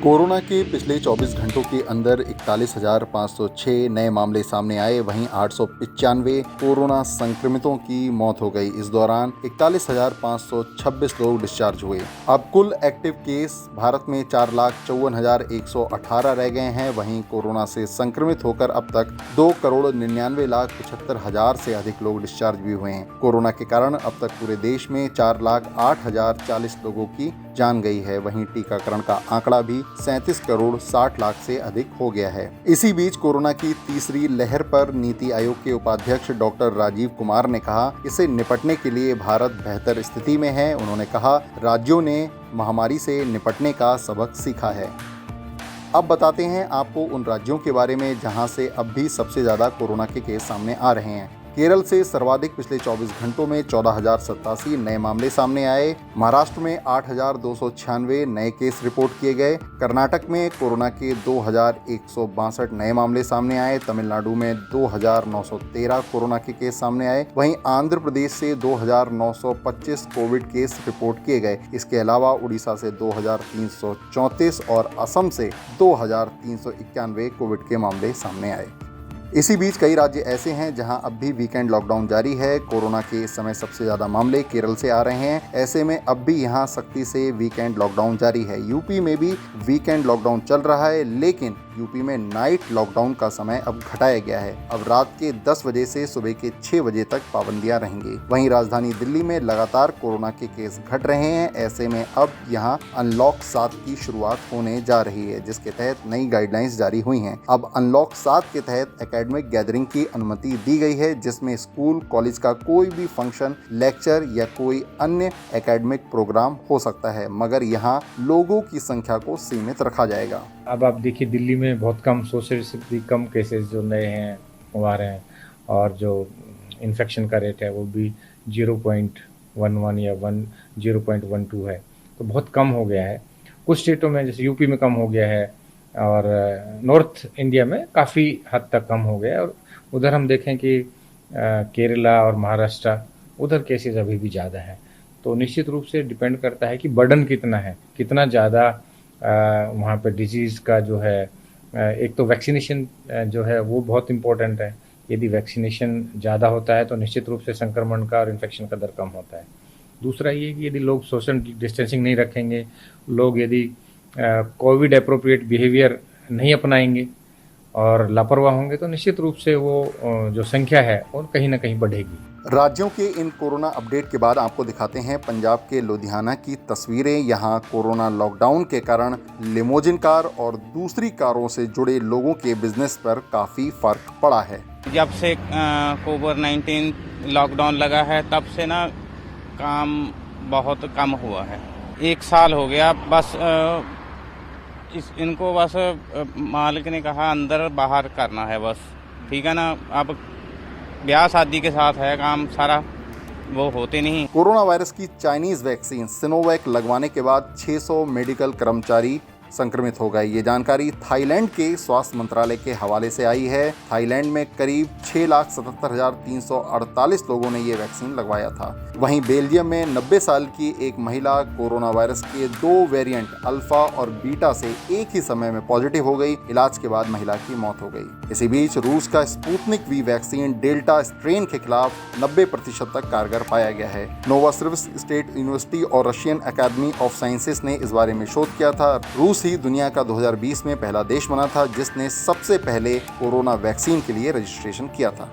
Corona के पिछले 24 घंटों के अंदर 41,506 नए मामले सामने आए। वहीं 895 कोरोना संक्रमितों की मौत हो गई। इस दौरान 41,526 लोग डिस्चार्ज हुए। अब कुल एक्टिव केस भारत में 4,54,118 रह गए हैं। वहीं कोरोना से संक्रमित होकर अब तक 2,99,75,000 से अधिक लोग डिस्चार्ज भी हुए हैं। कोरोना के कारण अब तक पूरे देश में 4,08,040 लोगों की जान गई है। वहीं टीकाकरण का आंकड़ा भी 37 करोड़ 60 लाख से अधिक हो गया है। इसी बीच कोरोना की तीसरी लहर पर नीति आयोग के उपाध्यक्ष डॉक्टर राजीव कुमार ने कहा, इससे निपटने के लिए भारत बेहतर स्थिति में है। उन्होंने कहा, राज्यों ने महामारी से निपटने का सबक सीखा है। अब बताते हैं आपको उन राज्यों के बारे में जहां से अब भी सबसे ज्यादा कोरोना के केस सामने आ रहे हैं। केरल से सर्वाधिक पिछले 24 घंटों में 14,087 नए मामले सामने आए। महाराष्ट्र में 8,296 नए केस रिपोर्ट किए गए। कर्नाटक में कोरोना के 2,162 नए मामले सामने आए। तमिलनाडु में 2,913 कोरोना के केस सामने आए। वहीं आंध्र प्रदेश से 2,925 कोविड केस रिपोर्ट किए गए। इसके अलावा उड़ीसा से 2,334 और असम से 2,391 कोविड के मामले सामने आए। इसी बीच कई राज्य ऐसे हैं जहां अब भी वीकेंड लॉकडाउन जारी है। कोरोना के इस समय सबसे ज़्यादा मामले केरल से आ रहे हैं। ऐसे में अब भी यहां सख्ती से वीकेंड लॉकडाउन जारी है। यूपी में भी वीकेंड लॉकडाउन चल रहा है, लेकिन यूपी में नाइट लॉकडाउन का समय अब घटाया गया है। अब रात के 10 बजे से सुबह के 6 बजे तक पाबंदियां रहेंगी। वहीं राजधानी दिल्ली में लगातार कोरोना के केस घट रहे हैं। ऐसे में अब यहां अनलॉक 7 की शुरुआत होने जा रही है, जिसके तहत नई गाइडलाइंस जारी हुई हैं। अब अनलॉक 7 के तहत एकेडमिक गैदरिंग की अनुमति दी गई है, जिसमें स्कूल कॉलेज का कोई भी फंक्शन, लेक्चर या कोई अन्य एकेडमिक प्रोग्राम हो सकता है, मगर यहाँ लोगों की संख्या को सीमित रखा जाएगा। अब आप देखिए, दिल्ली में बहुत कम सोशल भी कम केसेस जो नए हैं वो आ रहे हैं, और जो इन्फेक्शन का रेट है वो भी 0.11 या 0.12 है, तो बहुत कम हो गया है। कुछ स्टेटों में जैसे यूपी में कम हो गया है, और नॉर्थ इंडिया में काफ़ी हद तक कम हो गया है। और उधर हम देखें कि केरला और महाराष्ट्र, उधर केसेस अभी भी ज़्यादा हैं। तो निश्चित रूप से डिपेंड करता है कि बर्डन कितना है, कितना ज़्यादा वहाँ पे डिजीज़ का जो है। एक तो वैक्सीनेशन जो है वो बहुत इम्पोर्टेंट है। यदि वैक्सीनेशन ज़्यादा होता है तो निश्चित रूप से संक्रमण का और इन्फेक्शन का दर कम होता है। दूसरा ये कि यदि लोग सोशल डिस्टेंसिंग नहीं रखेंगे, लोग यदि कोविड एप्रोप्रिएट बिहेवियर नहीं अपनाएंगे और लापरवाह होंगे, तो निश्चित रूप से वो जो संख्या है वो कहीं ना कहीं बढ़ेगी। राज्यों के इन कोरोना अपडेट के बाद आपको दिखाते हैं पंजाब के लुधियाना की तस्वीरें। यहाँ कोरोना लॉकडाउन के कारण लिमोजिन कार और दूसरी कारों से जुड़े लोगों के बिजनेस पर काफ़ी फर्क पड़ा है। जब से कोविड-19 लॉकडाउन लगा है, तब से ना काम बहुत कम हुआ है। 1 साल हो गया। बस इनको बस मालिक ने कहा अंदर बाहर करना है, बस ठीक है ना। अब ब्याह शादी के साथ है काम सारा, वो होते नहीं। कोरोना वायरस की चाइनीज वैक्सीन सिनोवैक लगवाने के बाद 600 मेडिकल कर्मचारी संक्रमित हो गए। ये जानकारी थाईलैंड के स्वास्थ्य मंत्रालय के हवाले से आई है। थाईलैंड में करीब 6,77,348 लोगों ने ये वैक्सीन लगवाया था। वहीं बेल्जियम में 90 साल की एक महिला कोरोना वायरस के 2 वेरिएंट अल्फा और बीटा से एक ही समय में पॉजिटिव हो गई। इलाज के बाद महिला की मौत हो गई। इसी बीच रूस का Sputnik V vaccine delta strain के खिलाफ 90% तक कारगर पाया गया है। नोवासिर्स्क स्टेट यूनिवर्सिटी और रशियन अकेडमी ऑफ साइंसेस ने इस बारे में शोध किया था। रूस ही दुनिया का 2020 में पहला देश बना था जिसने सबसे पहले कोरोना वैक्सीन के लिए रजिस्ट्रेशन किया था।